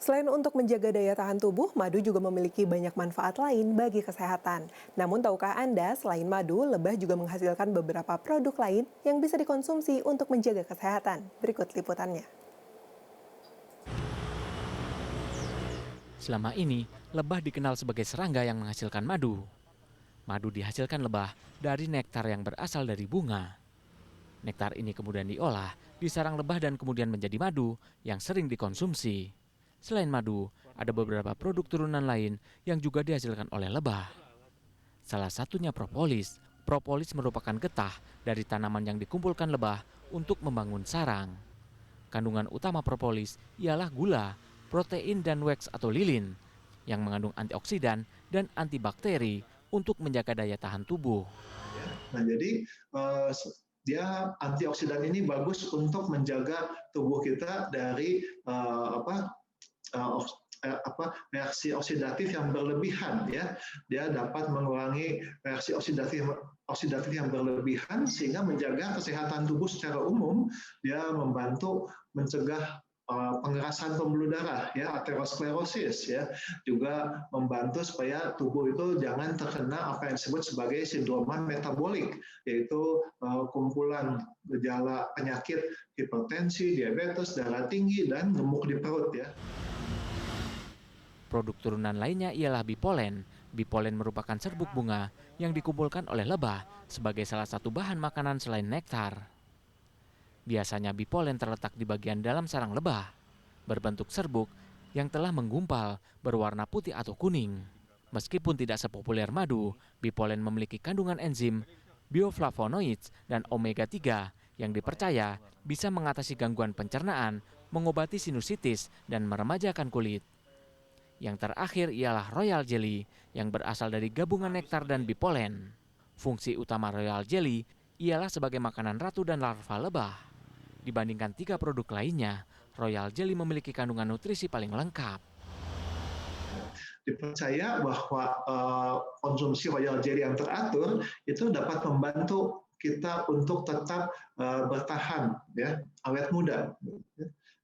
Selain untuk menjaga daya tahan tubuh, madu juga memiliki banyak manfaat lain bagi kesehatan. Namun tahukah Anda, selain madu, lebah juga menghasilkan beberapa produk lain yang bisa dikonsumsi untuk menjaga kesehatan. Berikut liputannya. Selama ini, lebah dikenal sebagai serangga yang menghasilkan madu. Madu dihasilkan lebah dari nektar yang berasal dari bunga. Nektar ini kemudian diolah di sarang lebah dan kemudian menjadi madu yang sering dikonsumsi. Selain madu, ada beberapa produk turunan lain yang juga dihasilkan oleh lebah. Salah satunya propolis. Propolis merupakan getah dari tanaman yang dikumpulkan lebah untuk membangun sarang. Kandungan utama propolis ialah gula, protein, dan wax atau lilin yang mengandung antioksidan dan antibakteri untuk menjaga daya tahan tubuh. Nah, jadi dia antioksidan ini bagus untuk menjaga tubuh kita dari reaksi oksidatif yang berlebihan, ya. Dia dapat mengurangi reaksi oksidatif yang berlebihan sehingga menjaga kesehatan tubuh secara umum. Dia membantu mencegah pengerasan pembuluh darah, ya, aterosklerosis, ya, juga membantu supaya tubuh itu jangan terkena apa yang disebut sebagai sindroma metabolik, yaitu kumpulan gejala penyakit hipertensi, diabetes, darah tinggi, dan gemuk di perut, ya. Produk turunan lainnya ialah bipolen. Bipolen merupakan serbuk bunga yang dikumpulkan oleh lebah sebagai salah satu bahan makanan selain nektar. Biasanya bipolen terletak di bagian dalam sarang lebah, berbentuk serbuk yang telah menggumpal, berwarna putih atau kuning. Meskipun tidak sepopuler madu, bipolen memiliki kandungan enzim, bioflavonoids, dan omega 3 yang dipercaya bisa mengatasi gangguan pencernaan, mengobati sinusitis, dan meremajakan kulit. Yang terakhir ialah royal jelly yang berasal dari gabungan nektar dan bipolen. Fungsi utama royal jelly ialah sebagai makanan ratu dan larva lebah. Dibandingkan 3 produk lainnya, royal jelly memiliki kandungan nutrisi paling lengkap. Dipercaya bahwa konsumsi royal jelly yang teratur itu dapat membantu kita untuk tetap bertahan, ya, awet muda.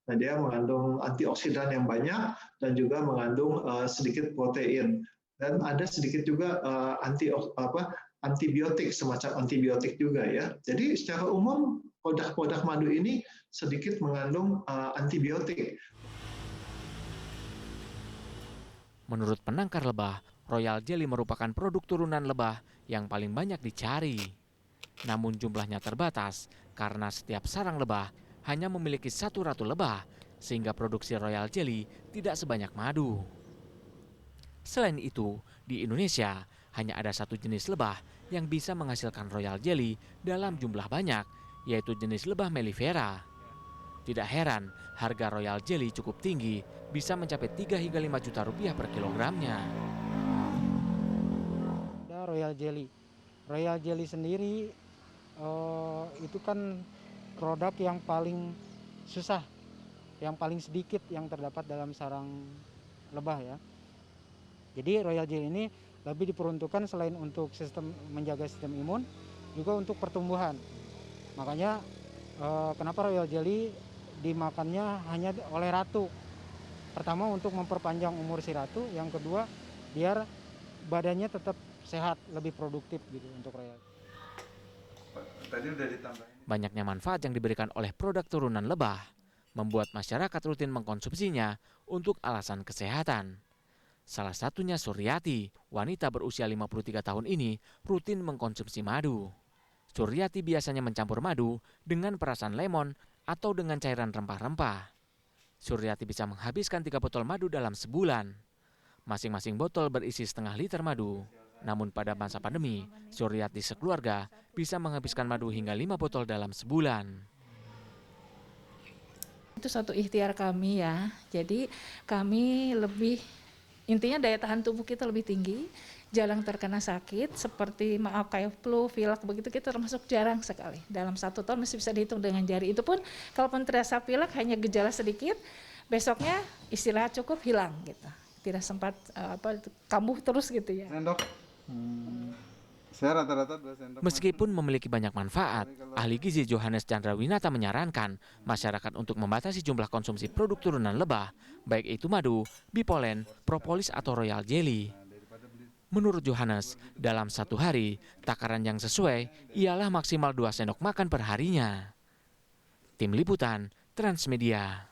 Nah, dia mengandung antioksidan yang banyak dan juga mengandung sedikit protein, dan ada sedikit juga antibiotik, semacam antibiotik juga, ya. Jadi secara umum produk-produk madu ini sedikit mengandung antibiotik. Menurut penangkar lebah, royal jelly merupakan produk turunan lebah yang paling banyak dicari. Namun jumlahnya terbatas karena setiap sarang lebah hanya memiliki satu ratu lebah, sehingga produksi royal jelly tidak sebanyak madu. Selain itu, di Indonesia hanya ada satu jenis lebah yang bisa menghasilkan royal jelly dalam jumlah banyak, yaitu jenis lebah mellifera. Tidak heran, harga royal jelly cukup tinggi, bisa mencapai 3 hingga 5 juta rupiah per kilogramnya. Ada royal jelly. Royal jelly sendiri itu kan produk yang paling susah, yang paling sedikit yang terdapat dalam sarang lebah, ya. Jadi royal jelly ini lebih diperuntukkan selain untuk menjaga sistem imun, juga untuk pertumbuhan. Makanya kenapa royal jelly dimakannya hanya oleh ratu. Pertama, untuk memperpanjang umur si ratu, yang kedua biar badannya tetap sehat, lebih produktif gitu untuk royal. Tadi udah ditambahin. Banyaknya manfaat yang diberikan oleh produk turunan lebah membuat masyarakat rutin mengkonsumsinya untuk alasan kesehatan. Salah satunya Suryati, wanita berusia 53 tahun ini rutin mengkonsumsi madu. Suryati biasanya mencampur madu dengan perasan lemon atau dengan cairan rempah-rempah. Suryati bisa menghabiskan 3 botol madu dalam sebulan. Masing-masing botol berisi setengah liter madu. Namun pada masa pandemi, Suryati sekeluarga bisa menghabiskan madu hingga 5 botol dalam sebulan. Itu suatu ikhtiar kami, ya. Jadi kami lebih, intinya daya tahan tubuh kita lebih tinggi, jarang terkena sakit seperti kayak flu, pilek begitu, kita termasuk jarang sekali. Dalam 1 tahun masih bisa dihitung dengan jari. Itu pun kalaupun terasa pilek hanya gejala sedikit, besoknya istirahat cukup hilang gitu. Tidak sempat kambuh terus gitu, ya. Dok, Saya rata-rata 2 sendok. Meskipun memiliki banyak manfaat, ahli gizi Johannes Chandrawinata menyarankan masyarakat untuk membatasi jumlah konsumsi produk turunan lebah, baik itu madu, bipolen, propolis atau royal jelly. Menurut Johannes, dalam satu hari, takaran yang sesuai ialah maksimal 2 sendok makan per harinya. Tim Liputan, Transmedia.